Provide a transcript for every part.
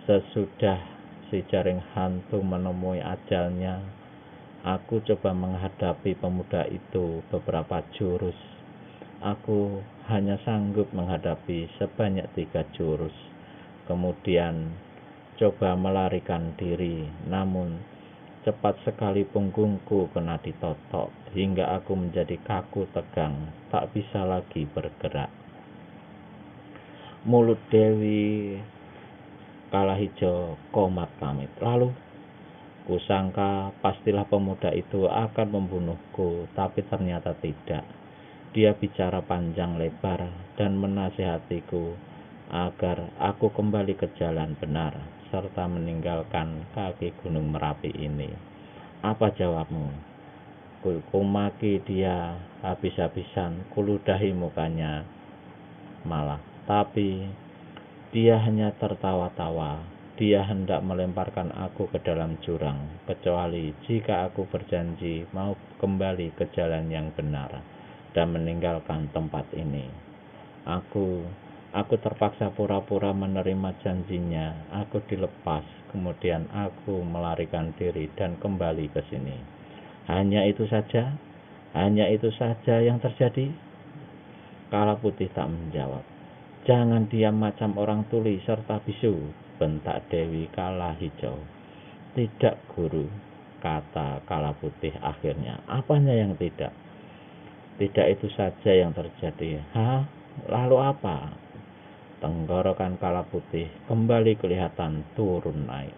Sesudah si jaring hantu menemui ajalnya, aku coba menghadapi pemuda itu beberapa jurus. Aku hanya sanggup menghadapi sebanyak 3 jurus. Kemudian coba melarikan diri, namun cepat sekali punggungku kena ditotok hingga aku menjadi kaku tegang, tak bisa lagi bergerak. Mulut Dewi Kalahijo komat kamit. Lalu kusangka pastilah pemuda itu akan membunuhku, tapi ternyata tidak. Dia bicara panjang lebar dan menasihatiku agar aku kembali ke jalan benar serta meninggalkan kaki Gunung Merapi ini. Apa jawabmu? Kumaki dia habis-habisan, kuludahi mukanya malah, tapi dia hanya tertawa-tawa. Dia hendak melemparkan aku ke dalam jurang, kecuali jika aku berjanji mau kembali ke jalan yang benar dan meninggalkan tempat ini. Aku terpaksa pura-pura menerima janjinya. Aku dilepas, kemudian aku melarikan diri dan kembali ke sini. Hanya itu saja yang terjadi. Kala Putih tak menjawab. Jangan diam macam orang tuli serta bisu, bentak Dewi Kalahijo. Tidak, Guru, kata Kala Putih akhirnya. Apanya yang tidak? Tidak itu saja yang terjadi. Hah? Lalu apa? Tenggorokan Kala Putih kembali kelihatan turun naik.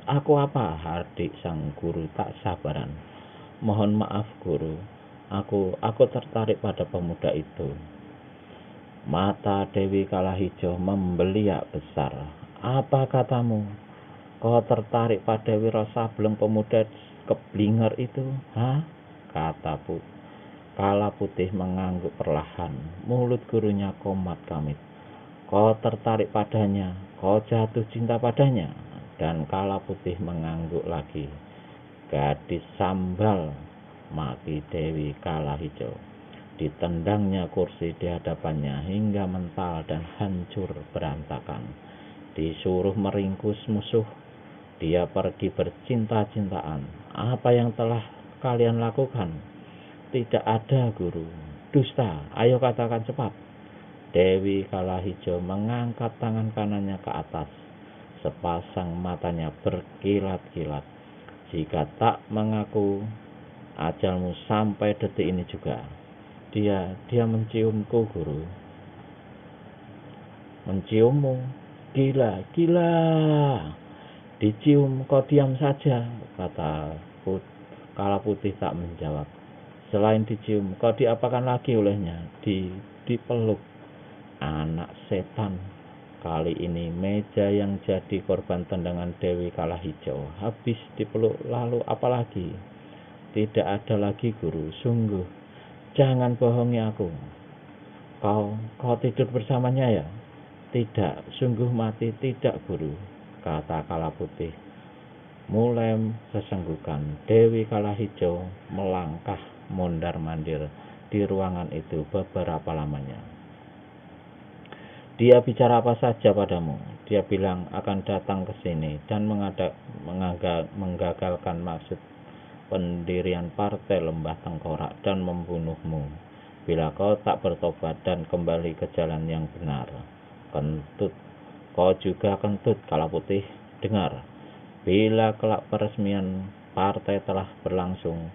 Aku apa? Hardik sang guru tak sabaran. Mohon maaf, Guru. Aku tertarik pada pemuda itu. Mata Dewi Kalahijo membeliak besar. Apa katamu? Kau tertarik pada Wiro Sableng, pemuda keblinger itu? Hah? Kata Kala Putih mengangguk perlahan. Mulut gurunya komat kamit. Kau tertarik padanya? Kau jatuh cinta padanya? Dan Kala Putih mengangguk lagi. Gadis sambal, maki Dewi Kalahijo. Ditendangnya kursi di hadapannya hingga mental dan hancur berantakan. Disuruh meringkus musuh, dia pergi bercinta-cintaan. Apa yang telah kalian lakukan? Tidak ada, Guru. Dusta, ayo katakan cepat. Dewi Kalahijo mengangkat tangan kanannya ke atas. Sepasang matanya berkilat-kilat. Jika tak mengaku ajalmu sampai detik ini juga. Dia menciumku, Guru. Menciummu? Gila. Dicium, kau diam saja, kata Kala Putih tak menjawab. Selain dicium, kau diapakan lagi olehnya? Dipeluk. Anak setan. Kali ini meja yang jadi korban tendangan Dewi Kalahijo habis dipeluk, lalu apalagi? Tidak ada lagi, Guru. Sungguh, jangan bohongi aku. Kau tidur bersamanya ya? Tidak, sungguh mati tidak, Guru, kata Kala Putih. Mulai sesenggukan, Dewi Kalahijo melangkah mondar-mandir di ruangan itu beberapa lamanya. Dia bicara apa saja padamu? Dia bilang akan datang ke sini dan menggagalkan maksud pendirian partai Lembah Tengkorak dan membunuhmu bila kau tak bertobat dan kembali ke jalan yang benar. Kentut, kau juga kentut, Kala Putih. Dengar, bila kelak peresmian partai telah berlangsung,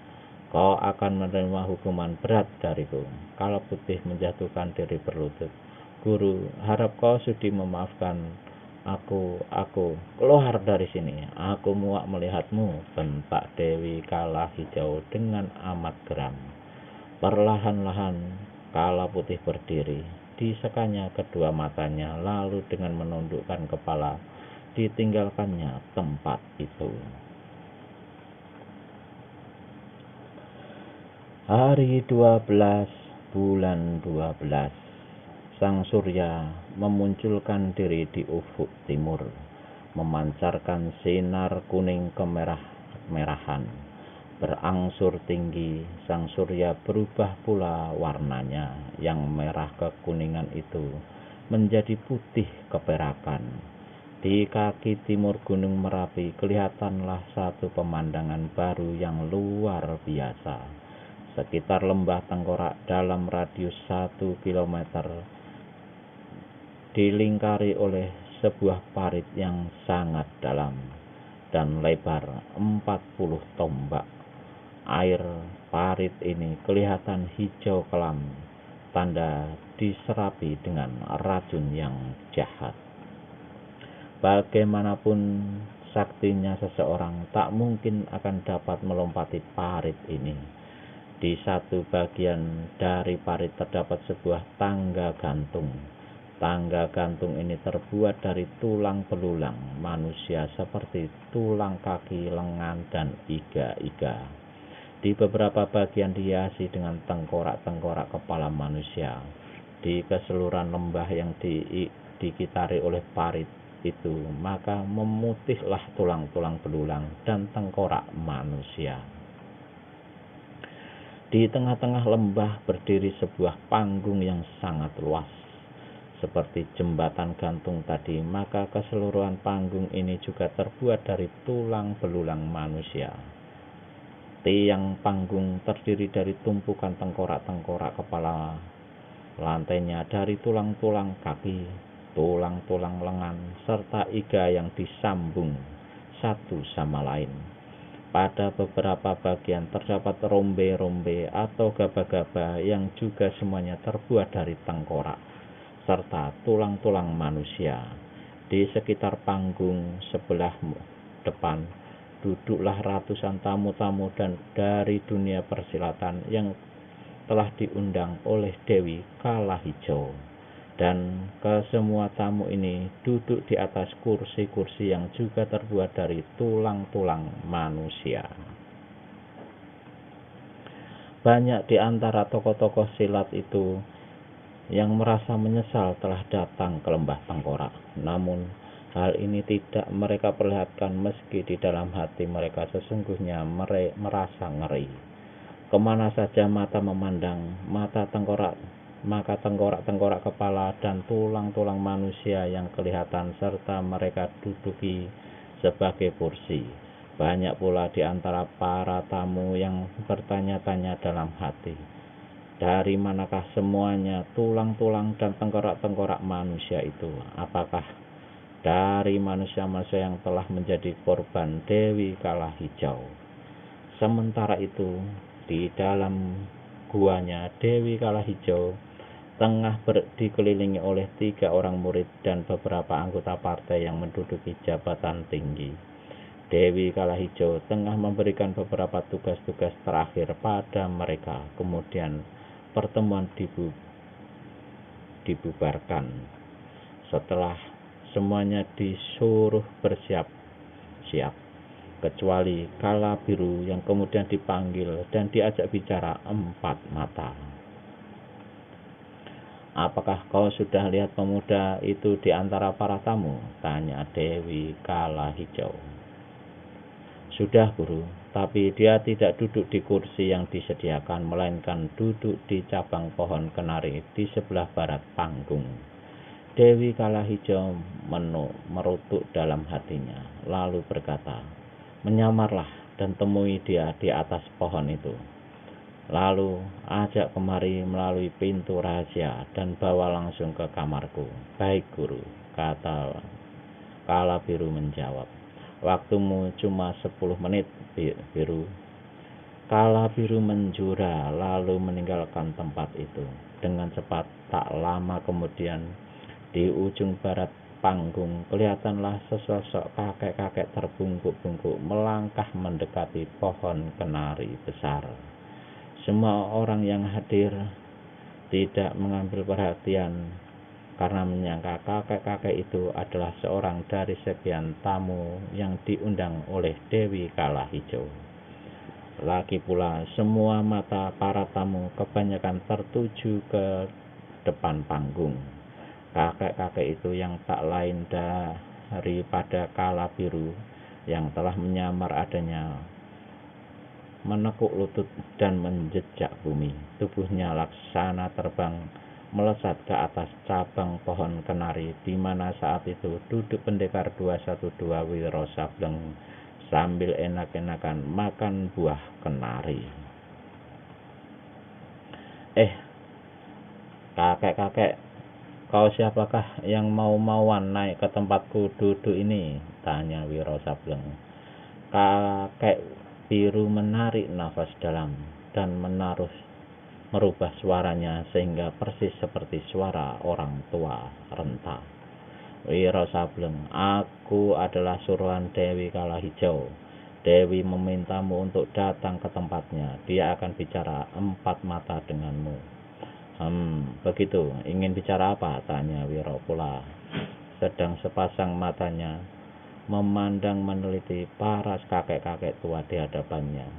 kau akan menerima hukuman berat dariku. Kala Putih menjatuhkan diri berlutut. Guru, harap kau sudi memaafkan aku. Keluar dari sini. Aku muak melihatmu, bentak Dewi Kalahijo dengan amat geram. Perlahan-lahan Kala Putih berdiri. Disekanya kedua matanya, lalu dengan menundukkan kepala ditinggalkannya tempat itu. Hari 12 bulan 12. Sang surya memunculkan diri di ufuk timur, memancarkan sinar kuning kemerah-merahan. Berangsur tinggi, sang surya berubah pula warnanya, yang merah kekuningan itu menjadi putih keperakan. Di kaki timur Gunung Merapi kelihatanlah satu pemandangan baru yang luar biasa. Sekitar lembah Tengkorak dalam radius 1 kilometer dilingkari oleh sebuah parit yang sangat dalam dan lebar 40 tombak. Air parit ini kelihatan hijau kelam, tanda diserapi dengan racun yang jahat. Bagaimanapun saktinya seseorang, tak mungkin akan dapat melompati parit ini. Di satu bagian dari parit terdapat sebuah tangga gantung. Tangga gantung ini terbuat dari tulang belulang manusia seperti tulang kaki, lengan, dan iga-iga. Di beberapa bagian dihiasi dengan tengkorak-tengkorak kepala manusia. Di keseluruhan lembah yang dikitari oleh parit itu, maka memutihlah tulang-tulang belulang dan tengkorak manusia. Di tengah-tengah lembah berdiri sebuah panggung yang sangat luas, seperti jembatan gantung tadi, maka keseluruhan panggung ini juga terbuat dari tulang belulang manusia. Tiang panggung terdiri dari tumpukan tengkorak-tengkorak kepala, lantainya dari tulang-tulang kaki, tulang-tulang lengan, serta iga yang disambung satu sama lain. Pada beberapa bagian terdapat rombe-rombe atau gaba-gaba yang juga semuanya terbuat dari tengkorak serta tulang-tulang manusia. Di sekitar panggung sebelah depan duduklah ratusan tamu-tamu dan dari dunia persilatan yang telah diundang oleh Dewi Kalahijau. Dan kesemua tamu ini duduk di atas kursi-kursi yang juga terbuat dari tulang-tulang manusia. Banyak di antara tokoh-tokoh silat itu yang merasa menyesal telah datang ke lembah Tengkorak. Namun hal ini tidak mereka perlihatkan, meski di dalam hati mereka sesungguhnya merasa ngeri. Kemana saja mata memandang, maka tengkorak-tengkorak kepala dan tulang-tulang manusia yang kelihatan serta mereka duduki sebagai kursi. Banyak pula di antara para tamu yang bertanya-tanya dalam hati, dari manakah semuanya tulang-tulang dan tengkorak-tengkorak manusia itu? Apakah dari manusia-manusia yang telah menjadi korban Dewi Kalahijau? Sementara itu, di dalam guanya Dewi Kalahijau tengah dikelilingi oleh 3 orang murid dan beberapa anggota partai yang menduduki jabatan tinggi. Dewi Kalahijau tengah memberikan beberapa tugas-tugas terakhir pada mereka. Kemudian pertemuan dibubarkan setelah semuanya disuruh bersiap-siap, kecuali Kala Biru yang kemudian dipanggil dan diajak bicara 4 mata. "Apakah kau sudah lihat pemuda itu di antara para tamu?" tanya Dewi Kalahijau. "Sudah, Guru, tapi dia tidak duduk di kursi yang disediakan, melainkan duduk di cabang pohon kenari di sebelah barat panggung." Dewi Kalahijau merutuk dalam hatinya, lalu berkata, "Menyamarlah dan temui dia di atas pohon itu. Lalu ajak kemari melalui pintu rahasia dan bawa langsung ke kamarku." "Baik, Guru," kata Kala Biru menjawab. "Waktumu cuma 10 menit, Biru." Kala Biru menjura lalu meninggalkan tempat itu. Dengan cepat, tak lama kemudian di ujung barat panggung kelihatanlah sesosok kakek-kakek terbungkuk-bungkuk melangkah mendekati pohon kenari besar. Semua orang yang hadir tidak mengambil perhatian karena menyangka kakek-kakek itu adalah seorang dari sekian tamu yang diundang oleh Dewi Kalahijau. Lagi pula, semua mata para tamu kebanyakan tertuju ke depan panggung. Kakek-kakek itu yang tak lain daripada Kala Biru yang telah menyamar adanya menekuk lutut dan menjejak bumi. Tubuhnya laksana terbang melesat ke atas cabang pohon kenari, di mana saat itu duduk pendekar 212 Wiro Sableng sambil enak-enakan makan buah kenari. Kakek-kakek, kau siapakah yang mau-mauan naik ke tempatku duduk ini? Tanya Wiro Sableng. Kakek biru menarik nafas dalam dan merubah suaranya sehingga persis seperti suara orang tua renta. Wiro Sableng, aku adalah suruhan Dewi Kalahijau. Dewi memintamu untuk datang ke tempatnya. Dia akan bicara 4 mata denganmu. Begitu. Ingin bicara apa? Tanya Wiro pula. Sedang sepasang matanya memandang meneliti paras kakek-kakek tua di hadapannya.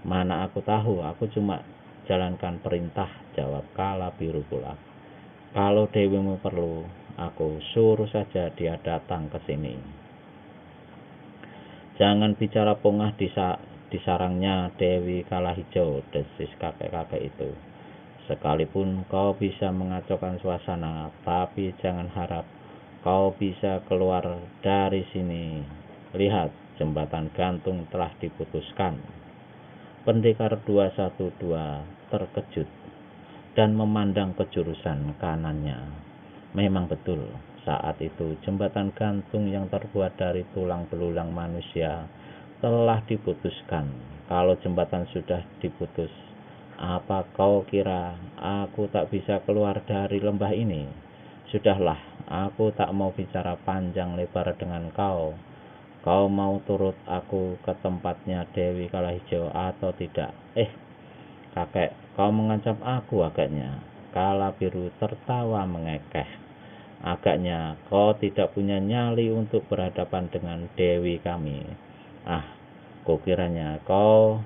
Mana aku tahu, aku cuma jalankan perintah, jawab Kala Biru pula. Kalau Dewimu perlu, aku suruh saja dia datang ke sini. Jangan bicara pongah di sarangnya Dewi Kalahijau, desis kakek-kakek itu. Sekalipun kau bisa mengacaukan suasana, tapi jangan harap kau bisa keluar dari sini. Lihat, jembatan gantung telah diputuskan. Pendekar 212 terkejut dan memandang ke jurusan kanannya. Memang betul, saat itu jembatan gantung yang terbuat dari tulang belulang manusia telah diputuskan. Kalau jembatan sudah diputus, apa kau kira aku tak bisa keluar dari lembah ini? Sudahlah, aku tak mau bicara panjang lebar dengan kau. Kau mau turut aku ke tempatnya Dewi Kalahijau atau tidak? Kakek, kau mengancam aku agaknya. Kala Biru tertawa mengekeh. Agaknya kau tidak punya nyali untuk berhadapan dengan Dewi kami. Kukiranya kau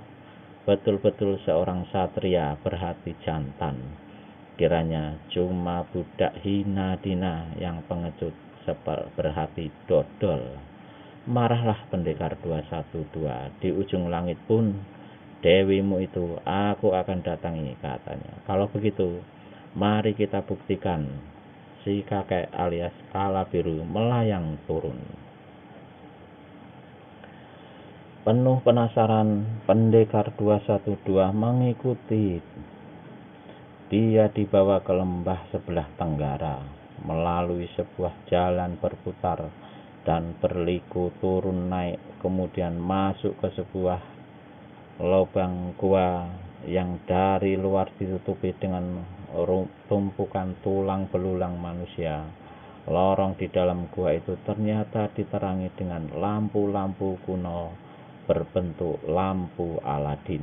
betul-betul seorang satria berhati jantan. Kiranya cuma budak hina dina yang pengecut berhati dodol. Marahlah pendekar 212. Di ujung langit pun Dewimu itu aku akan datangi, katanya. Kalau begitu, mari kita buktikan. Si kakek alias Kala Biru melayang turun. Penuh penasaran, pendekar 212 mengikuti. Dia dibawa ke lembah sebelah tenggara, melalui sebuah jalan berputar dan berliku turun naik, kemudian masuk ke sebuah lubang gua yang dari luar ditutupi dengan tumpukan tulang belulang manusia. Lorong di dalam gua itu ternyata diterangi dengan lampu-lampu kuno berbentuk lampu Aladin.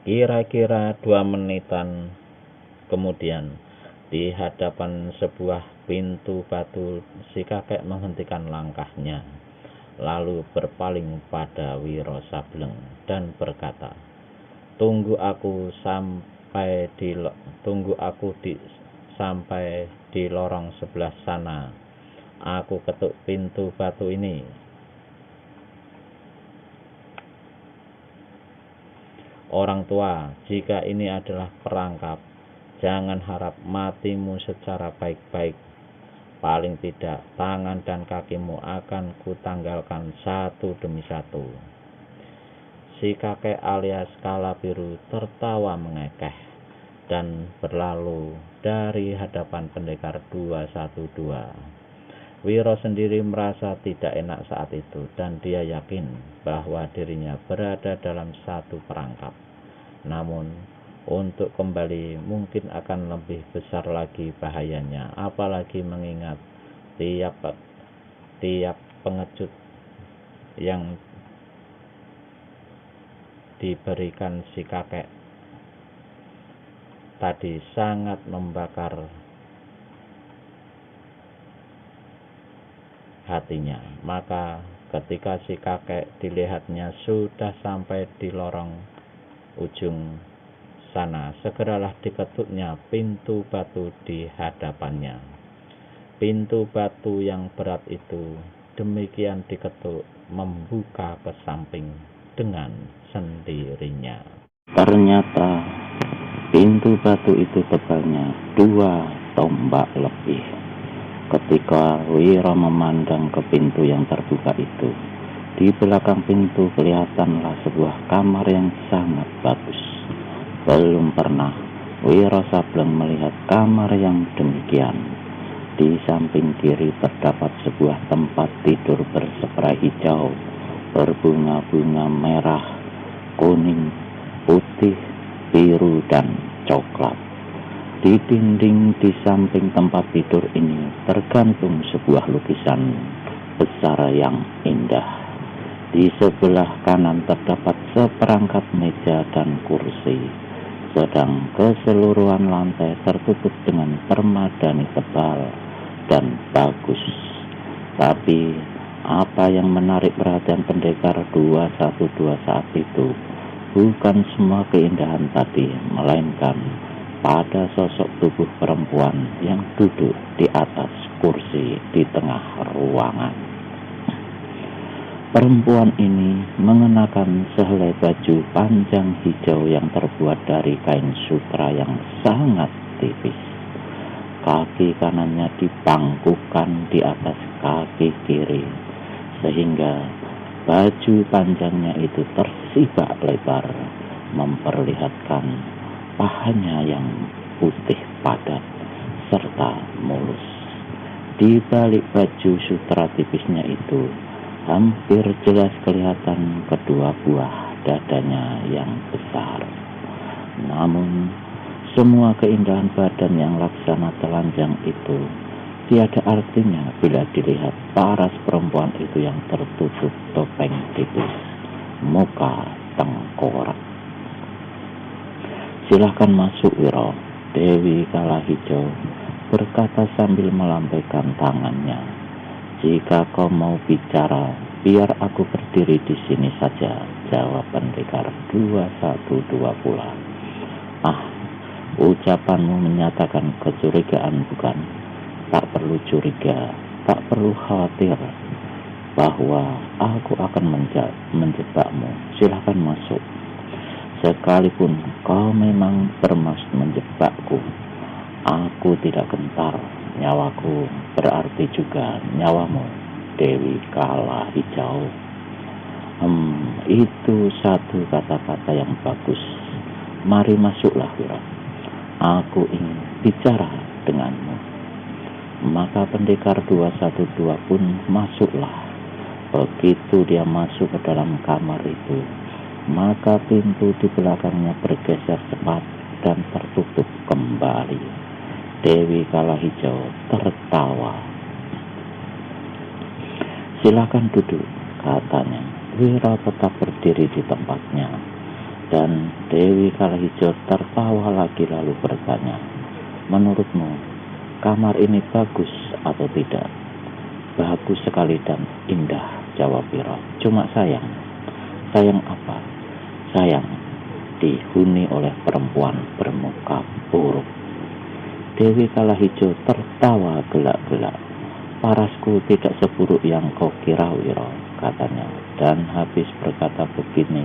Kira-kira 2 menitan kemudian, di hadapan sebuah pintu batu, si kakek menghentikan langkahnya, lalu berpaling pada Wiro Sableng dan berkata, Tunggu aku sampai di lorong sebelah sana. Aku ketuk pintu batu ini. Orang tua, jika ini adalah perangkap, jangan harap matimu secara baik-baik. Paling tidak, tangan dan kakimu akan kutanggalkan satu demi satu. Si kakek alias Kala Biru tertawa mengekeh dan berlalu dari hadapan pendekar 212. Wiro sendiri merasa tidak enak saat itu, dan dia yakin bahwa dirinya berada dalam satu perangkap. Namun, untuk kembali mungkin akan lebih besar lagi bahayanya, apalagi mengingat tiap pengecut yang diberikan si kakek tadi sangat membakar hatinya. Maka ketika si kakek dilihatnya sudah sampai di lorong ujung sana, segeralah diketuknya pintu batu di hadapannya. Pintu batu yang berat itu demikian diketuk membuka ke samping dengan sendirinya. Ternyata pintu batu itu tebalnya 2 tombak lebih. Ketika Wiro memandang ke pintu yang terbuka itu, di belakang pintu kelihatanlah sebuah kamar yang sangat bagus. Belum pernah Wiro Sableng melihat kamar yang demikian. Di samping kiri terdapat sebuah tempat tidur berspray hijau, berbunga-bunga merah, kuning, putih, biru, dan coklat. Di dinding di samping tempat tidur ini tergantung sebuah lukisan besar yang indah. Di sebelah kanan terdapat seperangkat meja dan kursi, sedang keseluruhan lantai tertutup dengan permadani tebal dan bagus. Tapi apa yang menarik perhatian pendekar 212 saat itu bukan semua keindahan tadi, melainkan pada sosok tubuh perempuan yang duduk di atas kursi di tengah ruangan. Perempuan ini mengenakan sehelai baju panjang hijau yang terbuat dari kain sutra yang sangat tipis. Kaki kanannya dipangkukan di atas kaki kiri, sehingga baju panjangnya itu tersibak lebar, memperlihatkan pahanya yang putih padat serta mulus. Di balik baju sutra tipisnya itu, hampir jelas kelihatan kedua buah dadanya yang besar. Namun, semua keindahan badan yang laksana telanjang itu tiada artinya bila dilihat paras perempuan itu yang tertutup topeng tipis, muka tengkorak. "Silahkan masuk, Wiro," Dewi Kalahijo berkata sambil melambaikan tangannya. "Jika kau mau bicara, biar aku berdiri di sini saja," jawab pendekar 212 pula. "Ah, ucapanmu menyatakan kecurigaan, bukan? Tak perlu curiga, tak perlu khawatir bahwa aku akan menjebakmu. Silahkan masuk. Sekalipun kau memang bermaksud menjebakku, aku tidak gentar. Nyawaku berarti juga nyawamu, Dewi Kalahijo." Itu satu kata-kata yang bagus. Mari masuklah, Wiro. Aku ingin bicara denganmu. Maka pendekar 212 pun masuklah. Begitu dia masuk ke dalam kamar itu, maka pintu di belakangnya bergeser cepat dan tertutup kembali. Dewi Kalahijo tertawa. "Silakan duduk," katanya. Wiro tetap berdiri di tempatnya, dan Dewi Kalahijo tertawa lagi lalu bertanya, "Menurutmu, kamar ini bagus atau tidak?" "Bagus sekali dan indah," jawab Wiro. "Cuma sayang." "Sayang apa?" "Sayang dihuni oleh perempuan bermuka buruk." Dewi Kalahijo tertawa gelak-gelak. "Parasku tidak seburuk yang kau kira, Wiro," katanya. Dan habis berkata begini,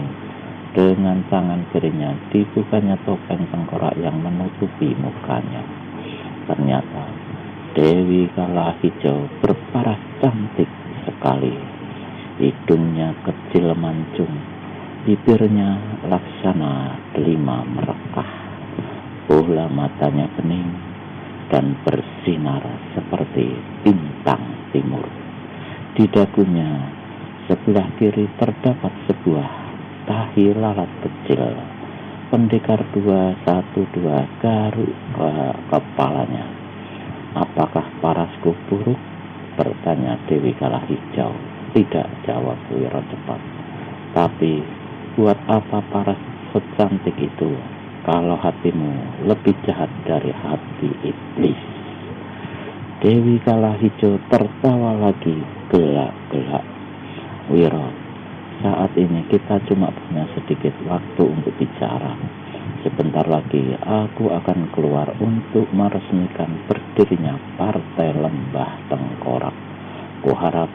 dengan tangan kirinya dibukanya topeng tengkorak yang menutupi mukanya. Ternyata Dewi Kalahijo berparas cantik sekali. Hidungnya kecil mancung, bibirnya laksana delima merekah, bola matanya bening dan bersinar seperti bintang timur. Di dagunya sebelah kiri terdapat sebuah tahi lalat kecil. Pendekar 212 garuk ke kepalanya. "Apakah parasku buruk?" bertanya Dewi Kalahijo. "Tidak," jawab Wiro cepat. "Tapi buat apa paras secantik itu kalau hatimu lebih jahat dari hati iblis?" Dewi Kalahijo tertawa lagi gelak-gelak. "Wiro, saat ini kita cuma punya sedikit waktu untuk bicara. Sebentar lagi aku akan keluar untuk meresmikan berdirinya Partai Lembah Tengkorak. Kuharap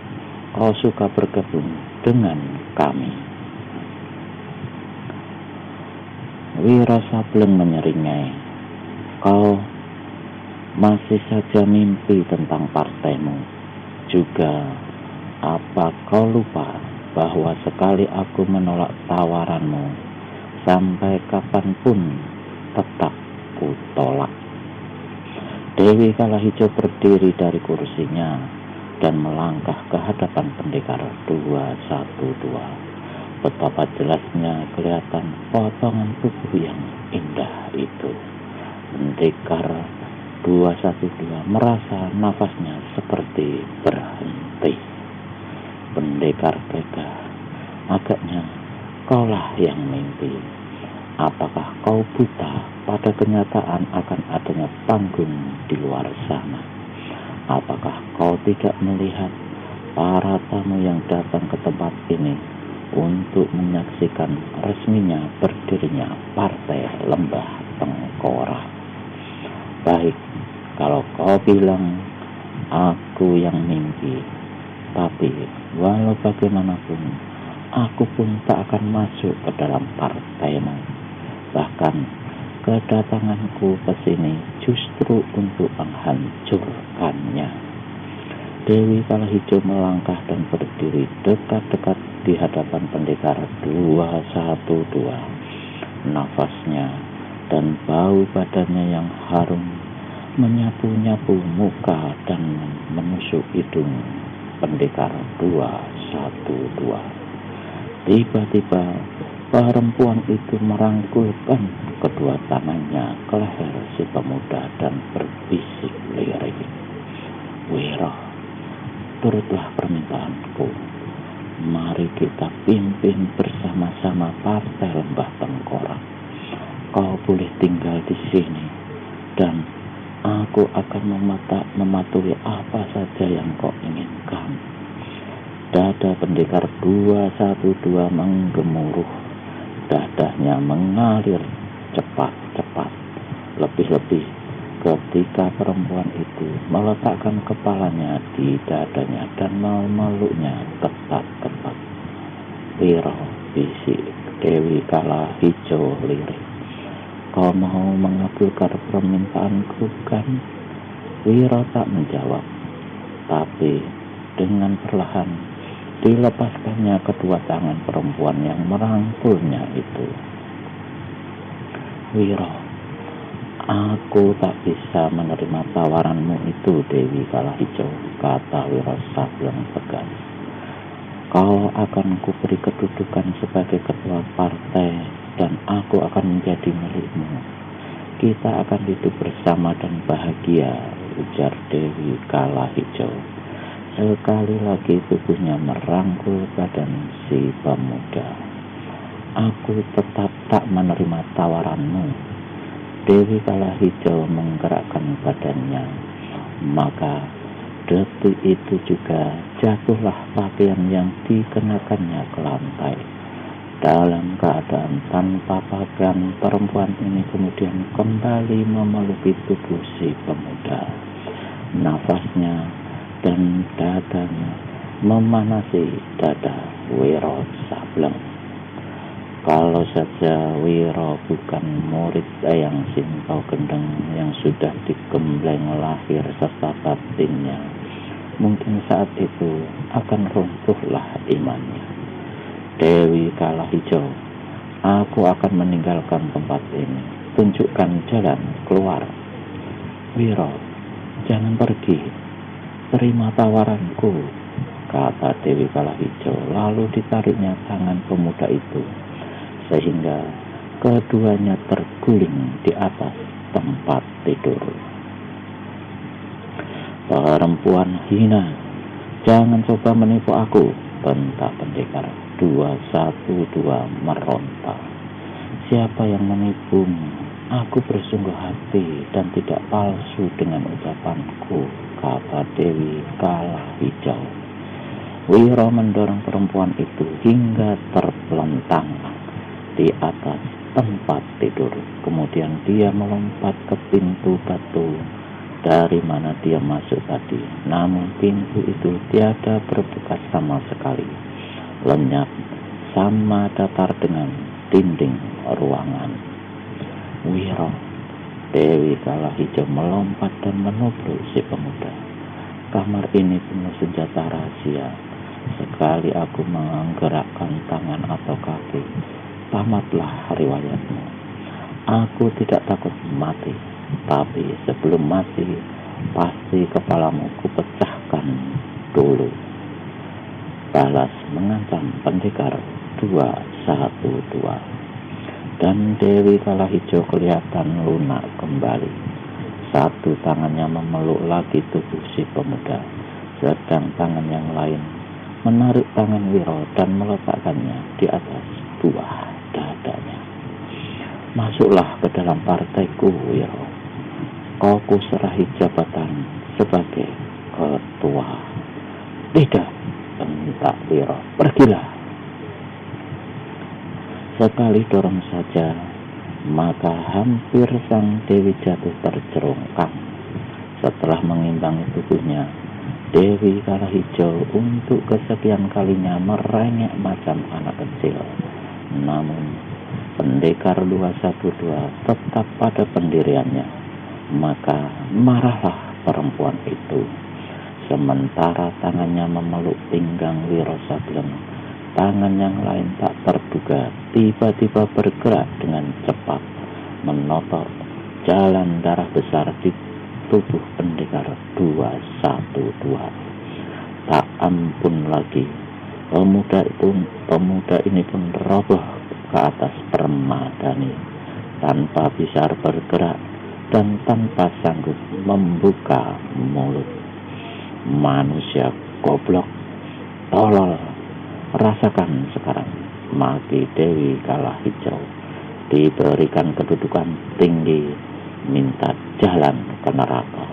kau suka bergabung dengan kami?" Wiro Sableng menyeringai, "Kau masih saja mimpi tentang partaimu. Juga, apa kau lupa bahwa sekali aku menolak tawaranmu, sampai kapanpun tetap kutolak?" Dewi Kalahijo berdiri dari kursinya dan melangkah ke hadapan pendekar 212. Betapa jelasnya kelihatan potongan tubuh yang indah itu. Pendekar 212 merasa nafasnya seperti berhenti. Pendekar gagah, agaknya kaulah yang mimpi. Apakah kau buta pada kenyataan akan adanya panggung di luar sana? Apakah kau tidak melihat para tamu yang datang ke tempat ini untuk menyaksikan resminya berdirinya Partai Lembah Tengkorak? Baik, kalau kau bilang aku yang mimpi, tapi walau bagaimanapun, aku pun tak akan masuk ke dalam partaimu. Bahkan kedatanganku ke sini justru untuk menghancurkannya. Dewi Kalahijo melangkah dan berdiri dekat-dekat di hadapan pendekar 212. Nafasnya dan bau badannya yang harum menyapu-nyapu muka dan menusuk hidung pendekar 212. Tiba-tiba perempuan itu merangkulkan kedua tangannya ke leher si pemuda dan berbisik lirik, "Wiro, turutlah permintaanku. Mari kita pimpin bersama-sama Partai Lembah Tengkorak. Kau boleh tinggal di sini dan aku akan mematuhi apa saja yang kau inginkan." Dada pendekar 212 menggemuruh. Dadanya mengalir cepat-cepat. Lebih-lebih ketika perempuan itu meletakkan kepalanya di dadanya dan memeluknya ketat-ketat. "Wiro," bisik Dewi Kalahijo lirik, "kau mau mengabulkan permintaanku kan?" Wiro tak menjawab, tapi dengan perlahan dilepaskannya kedua tangan perempuan yang merangkulnya itu. "Wiro, aku tak bisa menerima tawaranmu itu, Dewi Kalahijo," kata Wiro Sableng tegas. "Kau akan kuberi kedudukan sebagai ketua partai dan aku akan menjadi milikmu. Kita akan hidup bersama dan bahagia," ujar Dewi Kalahijo. Sekali lagi tubuhnya merangkul badan si pemuda. "Aku tetap tak menerima tawaranmu." Dewi Kalahijo menggerakkan badannya. Maka detik itu juga jatuhlah pakaian yang dikenakannya ke lantai. Dalam keadaan tanpa pakaian, perempuan ini kemudian kembali memeluki tubuh si pemuda. Nafasnya dan dadanya memanasi dada Wiro Sableng. Kalau saja Wiro bukan murid Eyang Simpau Gendeng yang sudah digembleng lahir serta batinnya, mungkin saat itu akan runtuhlah imannya. "Dewi Kalahijo, aku akan meninggalkan tempat ini. Tunjukkan jalan keluar." "Wiro, jangan pergi. Terima tawaranku," kata Dewi Kalahijo. Lalu ditariknya tangan pemuda itu, sehingga keduanya terguling di atas tempat tidur. "Perempuan hina, jangan coba menipu aku," bentak pendekar 212 meronta. "Siapa yang menipumu? Aku bersungguh hati dan tidak palsu dengan ucapanku," kata Dewi Kalahijo. Wiro mendorong perempuan itu hingga terpelentang di atas tempat tidur. Kemudian dia melompat ke pintu batu dari mana dia masuk tadi. Namun pintu itu tiada berbekas sama sekali, lenyap sama datar dengan dinding ruangan. Wiro, Dewi Kalahijo melompat dan menubruk si pemuda. Kamar ini penuh senjata rahasia. Sekali aku menggerakkan tangan atau kaki, tamatlah riwayatmu. Aku tidak takut mati, tapi sebelum mati, pasti kepalamu kupecahkan dulu. Balas mengancam pendekar 212. Dan Dewi Kalahijo kelihatan lunak kembali. Satu tangannya memeluk lagi tubuh si pemuda, sedang tangan yang lain menarik tangan Wiro dan meletakkannya di atas buah dadanya. Masuklah ke dalam partaiku, Wiro. Kau kuserahi jabatan sebagai ketua. Tidak, bentak Wiro. Pergilah. Sekali dorong saja, maka hampir sang Dewi jatuh terjerongkang. Setelah mengimbangi tubuhnya, Dewi Kalahijo untuk kesekian kalinya merengek macam anak kecil. Namun pendekar 212 tetap pada pendiriannya. Maka marahlah perempuan itu. Sementara tangannya memeluk pinggang Wiro Sableng, tangan yang lain tak terduga tiba-tiba bergerak dengan cepat, menotok jalan darah besar di tubuh pendekar 212. Tak ampun lagi, pemuda ini pun roboh ke atas permadani tanpa bisa bergerak dan tanpa sanggup membuka mulut. Manusia goblok, tolol, rasakan sekarang, maki Dewi Kalahijo. Diberikan kedudukan tinggi, minta jalan ke neraka.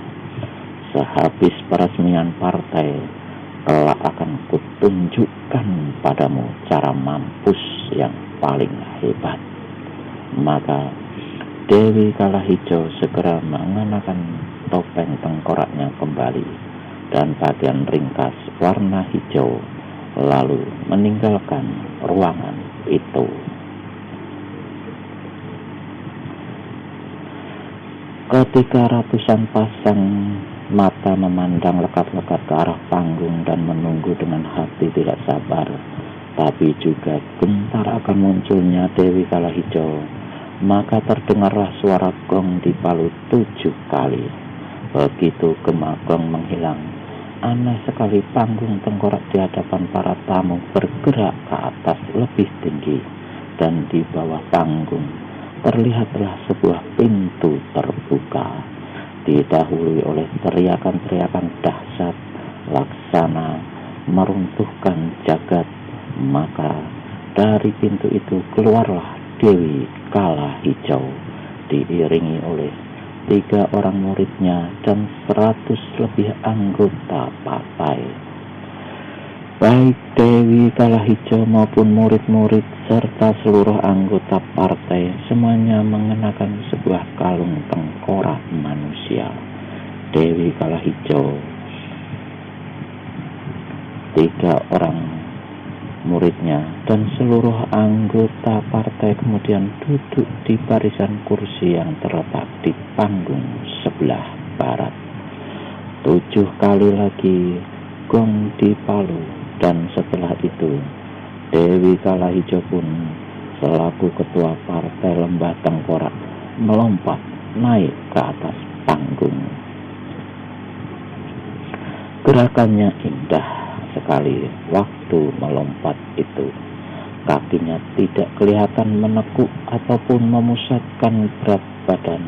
Sehabis peresmian partai, kelak akan kutunjukkan padamu cara mampus yang paling hebat. Maka Dewi Kalahijo segera mengenakan topeng tengkoraknya kembali dan bagian ringkas warna hijau, lalu meninggalkan ruangan itu. Ketika ratusan pasang mata memandang lekat-lekat ke arah panggung dan menunggu dengan hati tidak sabar, tapi juga gentar akan munculnya Dewi Kalahijo, maka terdengarlah suara gong di Palu 7 kali. Begitu gema gong menghilang, aneh sekali panggung tengkorak di hadapan para tamu bergerak ke atas lebih tinggi, dan di bawah panggung terlihatlah sebuah pintu terbuka, didahului oleh teriakan-teriakan dahsyat laksana meruntuhkan jagat. Maka dari pintu itu keluarlah Dewi Kalahijo, diiringi oleh 3 orang muridnya dan 100 lebih anggota partai. Baik Dewi Kalahijo maupun murid-murid serta seluruh anggota partai semuanya mengenakan sebuah kalung tengkorak manusia. Dewi Kalahijo, 3 orang muridnya dan seluruh anggota partai kemudian duduk di barisan kursi yang terletak di panggung sebelah barat. 7 kali lagi gong di Palu, dan setelah itu Dewi Kalahijo pun selaku ketua partai Lembah Tengkorak melompat naik ke atas panggung. Gerakannya indah sekali waktu melompat itu. Kakinya tidak kelihatan menekuk ataupun memusatkan berat badan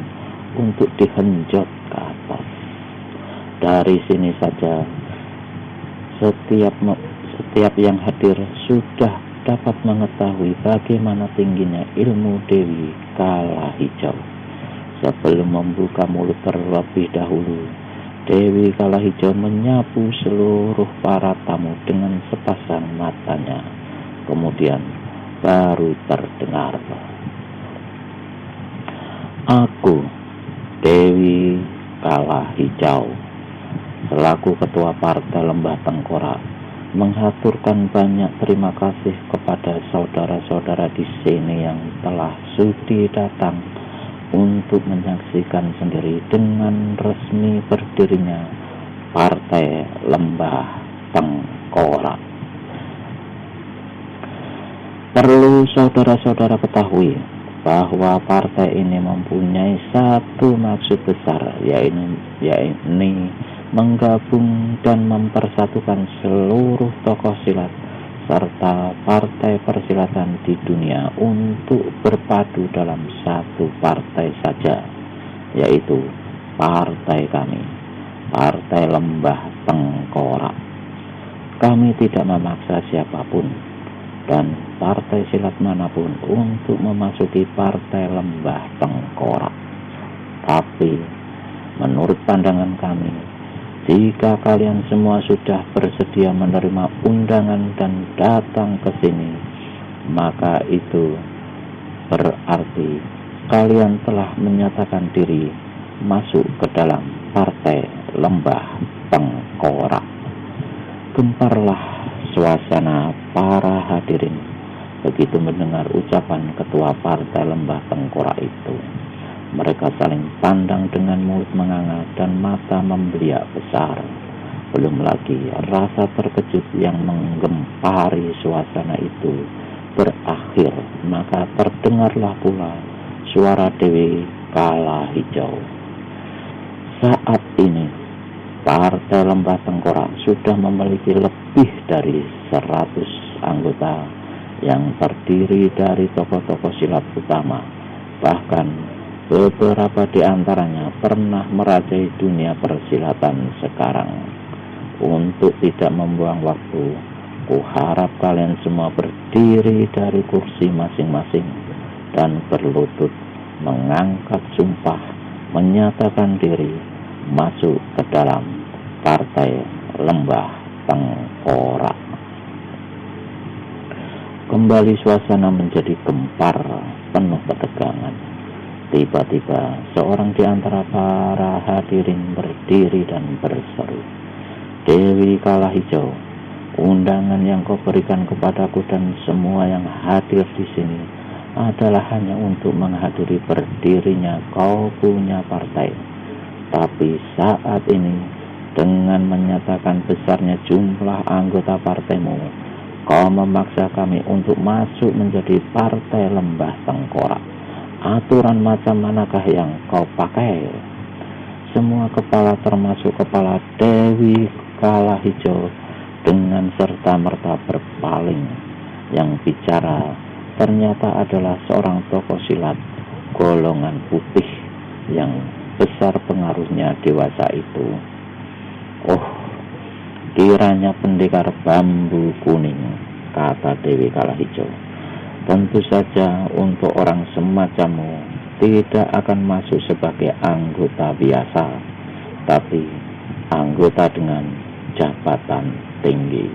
untuk dihenjot ke atas. Dari sini saja setiap yang hadir sudah dapat mengetahui bagaimana tingginya ilmu Dewi Kalahijo. Sebelum membuka mulut terlebih dahulu, Dewi Kalahijo menyapu seluruh para tamu dengan sepasang matanya. Kemudian baru terdengar, "Aku, Dewi Kala Hijau selaku Ketua Partai Lembah Tengkorak menghaturkan banyak terima kasih kepada saudara-saudara di sini yang telah sudi datang untuk menyaksikan sendiri dengan resmi berdirinya Partai Lembah Tengkorak. Perlu saudara-saudara ketahui bahwa partai ini mempunyai satu maksud besar, yaitu menggabung dan mempersatukan seluruh tokoh silat serta partai persilatan di dunia untuk berpadu dalam satu partai saja, yaitu partai kami, Partai Lembah Tengkorak. Kami tidak memaksa siapapun dan partai silat manapun untuk memasuki Partai Lembah Tengkorak. Tapi menurut pandangan kami, jika kalian semua sudah bersedia menerima undangan dan datang ke sini, maka itu berarti kalian telah menyatakan diri masuk ke dalam Partai Lembah Tengkorak. Gemparlah suasana para hadirin begitu mendengar ucapan Ketua Partai Lembah Tengkorak itu. Mereka saling pandang dengan mulut menganga dan mata membeliak besar. Belum lagi rasa terkejut yang menggempari suasana itu berakhir, maka terdengarlah pula suara Dewi Kala Hijau. Saat ini Partai Lembah Tengkorak sudah memiliki lebih dari 100 anggota yang terdiri dari tokoh-tokoh silat utama. Bahkan beberapa di antaranya pernah merajai dunia persilatan sekarang. Untuk tidak membuang waktu, kuharap kalian semua berdiri dari kursi masing-masing dan berlutut mengangkat sumpah menyatakan diri masuk ke dalam Partai Lembah Tengkorak. Kembali suasana menjadi gempar, penuh ketegangan. Tiba-tiba seorang di antara para hadirin berdiri dan berseru, "Dewi Kala Hijau, undangan yang kau berikan kepadaku dan semua yang hadir di sini adalah hanya untuk menghadiri berdirinya kau punya partai. Tapi saat ini, dengan menyatakan besarnya jumlah anggota partaimu, kau memaksa kami untuk masuk menjadi Partai Lembah Tengkorak. Aturan macam manakah yang kau pakai?" Semua kepala termasuk kepala Dewi Kala Hijau dengan serta-merta berpaling. Yang bicara ternyata adalah seorang tokoh silat golongan putih yang besar pengaruhnya dewasa itu. "Oh, kiranya pendekar bambu kuning," kata Dewi Kala Hijau. "Tentu saja untuk orang semacammu tidak akan masuk sebagai anggota biasa, tapi anggota dengan jabatan tinggi.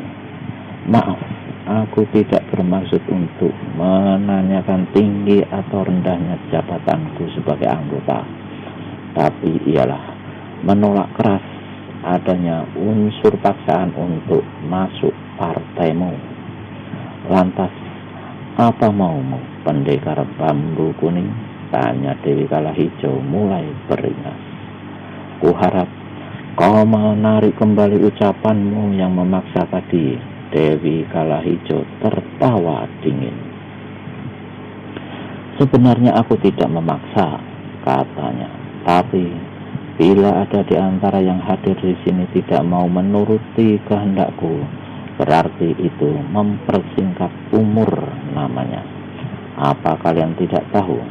Maaf, aku tidak bermaksud untuk menanyakan tinggi atau rendahnya jabatanku sebagai anggota, tapi ialah menolak keras adanya unsur paksaan untuk masuk partaimu. Lantas, apa maumu, pendekar bambu kuning?" tanya Dewi Kala Hijau mulai beringas. "Kuharap kau menarik kembali ucapanmu yang memaksa tadi." Dewi Kala Hijau tertawa dingin. "Sebenarnya aku tidak memaksa," katanya. "Tapi bila ada di antara yang hadir di sini tidak mau menuruti kehendakku, berarti itu mempersingkat umur namanya. Apa kalian tidak tahu?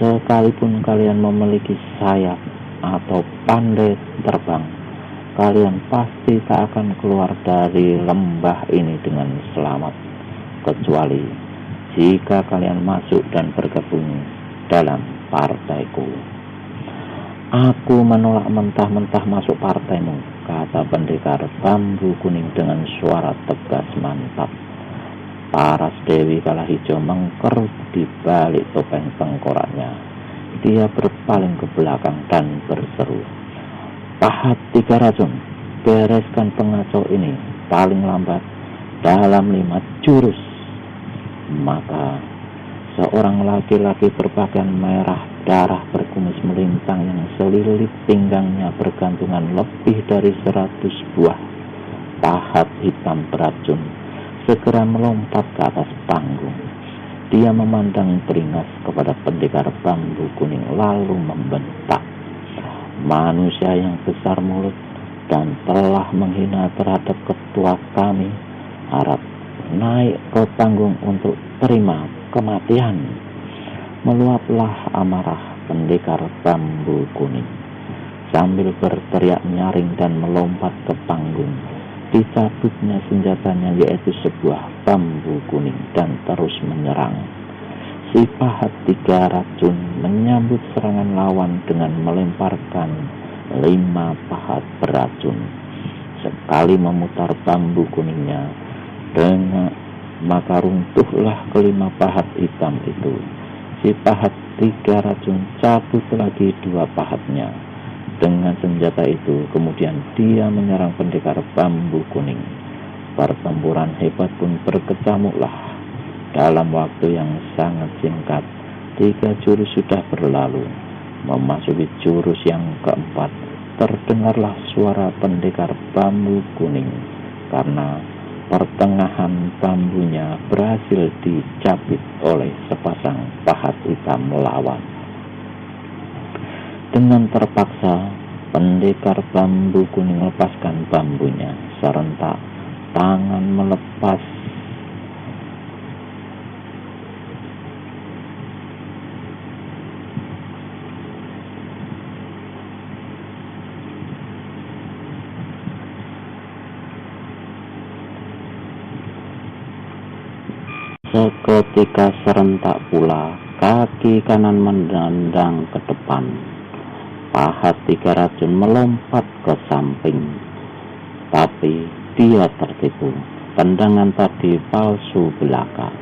Sekalipun kalian memiliki sayap atau pandai terbang, kalian pasti tak akan keluar dari lembah ini dengan selamat, kecuali jika kalian masuk dan bergabung dalam partaiku." "Aku menolak mentah-mentah masuk partaimu," kata pendekar bambu kuning dengan suara tegas mantap. Paras Dewi Kala Hijau mengkerut di balik topeng tengkoraknya. Dia berpaling ke belakang dan berseru, Pahat 3 racun, bereskan pengacau ini paling lambat dalam 5 jurus. Maka seorang laki-laki berpakaian merah darah berkumis melintang yang selilit pinggangnya bergantungan lebih dari 100 buah pahat hitam beracun segera melompat ke atas panggung. Dia memandang beringas kepada pendekar bambu kuning lalu membentak, "Manusia yang besar mulut dan telah menghina terhadap ketua kami, harap naik ke panggung untuk terima kematian." Meluaplah amarah pendekar bambu kuning. Sambil berteriak nyaring dan melompat ke panggung, dicabutnya senjatanya, yaitu sebuah bambu kuning, dan terus menyerang. Si pahat 3 racun menyambut serangan lawan dengan melemparkan 5 pahat beracun. Sekali memutar bambu kuningnya, maka runtuhlah kelima pahat hitam itu. Si pahat 3 racun cabut lagi 2 pahatnya. Dengan senjata itu kemudian dia menyerang pendekar bambu kuning. Pertempuran hebat pun berkecamuklah. Dalam waktu yang sangat singkat 3 jurus sudah berlalu. Memasuki jurus yang keempat, terdengarlah suara pendekar bambu kuning karena pertengahan bambunya berhasil dicabik oleh sepasang pahat hitam lawan. Dengan terpaksa, pendekar bambu kuning melepaskan bambunya. Serentak tangan melepas seketika serentak pula kaki kanan menendang ke depan. Pahat 3 racun melompat ke samping, tapi dia tertipu. Tendangan tadi palsu belaka.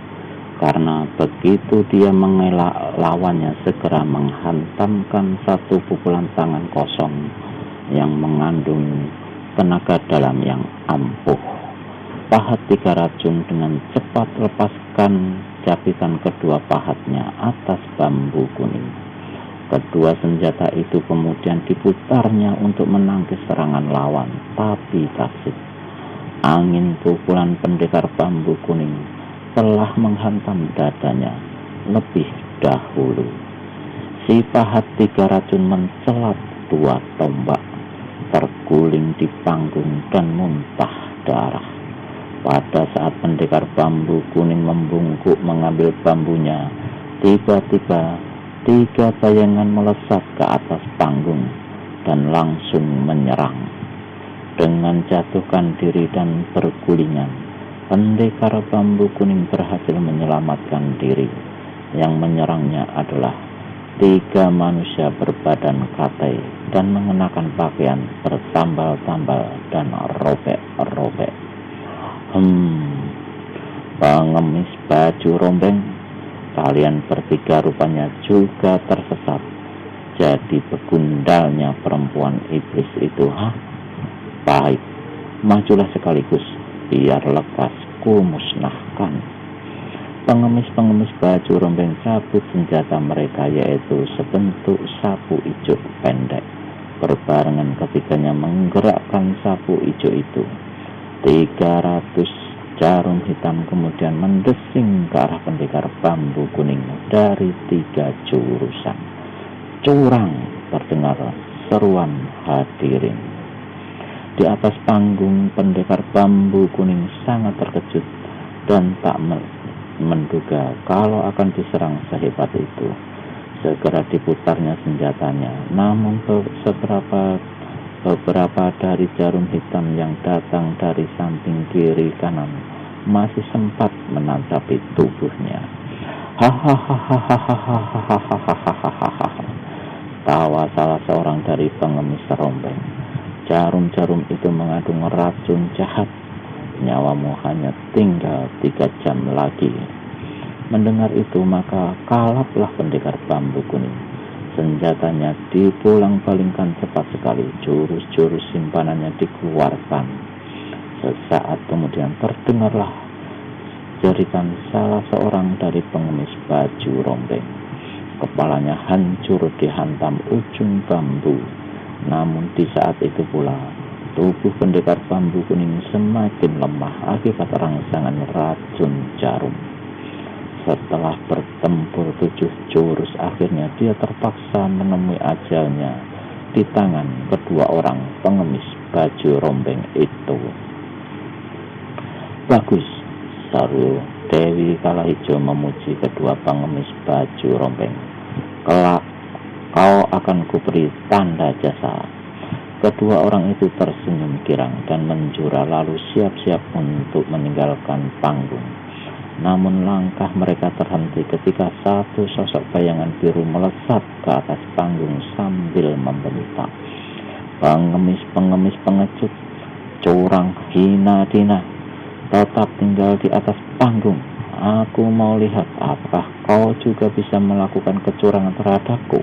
Karena begitu dia mengelak, lawannya segera menghantamkan satu pukulan tangan kosong yang mengandung tenaga dalam yang ampuh. Pahat 3 racun dengan cepat lepaskan japitan kedua pahatnya atas bambu kuning. Kedua senjata itu kemudian diputarnya untuk menangkis serangan lawan, tapi kasih. Angin pukulan pendekar bambu kuning telah menghantam dadanya lebih dahulu. Si pahat 3 racun mencelat 2 tombak, terguling di panggung dan muntah darah. Pada saat pendekar bambu kuning membungkuk mengambil bambunya, tiba-tiba 3 bayangan melesat ke atas panggung dan langsung menyerang. Dengan jatuhkan diri dan bergulingan, pendekar bambu kuning berhasil menyelamatkan diri. Yang menyerangnya adalah 3 manusia berbadan katai dan mengenakan pakaian bertambal-tambal dan robek-robek. Pengemis baju rombeng, kalian bertiga rupanya juga tersesat. Jadi begundalnya perempuan iblis itu, Baik, majulah sekaligus, biar lekas ku musnahkan. Pengemis-pengemis baju rombeng cabut senjata mereka, yaitu sebentuk sapu ijuk pendek. Berbarengan ketiganya menggerakkan sapu ijuk itu. 300 jarum hitam kemudian mendesing ke arah pendekar bambu kuning dari 3 jurusan. Curang, terdengar seruan hadirin. Di atas panggung, pendekar bambu kuning sangat terkejut dan tak menduga kalau akan diserang sehebat itu. Segera diputarnya senjatanya, namun beberapa dari jarum hitam yang datang dari samping kiri kanan masih sempat menancapi tubuhnya. Tawa salah seorang dari pengemis rombeng. Jarum-jarum itu mengandung racun jahat. Nyawamu hanya tinggal 3 jam lagi. Mendengar itu maka kalaplah pendekar bambu kuning. Senjatanya dipulang-palingkan cepat sekali, jurus-jurus simpanannya dikeluarkan. Sesaat kemudian terdengarlah jeritan salah seorang dari pengemis baju rombeng. Kepalanya hancur dihantam ujung bambu. Namun di saat itu pula, tubuh pendekar bambu kuning semakin lemah akibat rangsangan racun jarum. Setelah bertempur 7 jurus, akhirnya dia terpaksa menemui ajalnya di tangan kedua orang pengemis baju rombeng itu. Bagus, seru Dewi Kalahijo memuji kedua pengemis baju rombeng. Kelak kau akan kuberi tanda jasa. Kedua orang itu tersenyum girang dan menjura lalu siap-siap untuk meninggalkan panggung. Namun langkah mereka terhenti ketika satu sosok bayangan biru melesat ke atas panggung sambil membentak. Pengemis-pengemis pengecut, curang, hina dina, tetap tinggal di atas panggung. Aku mau lihat apakah kau juga bisa melakukan kecurangan terhadapku.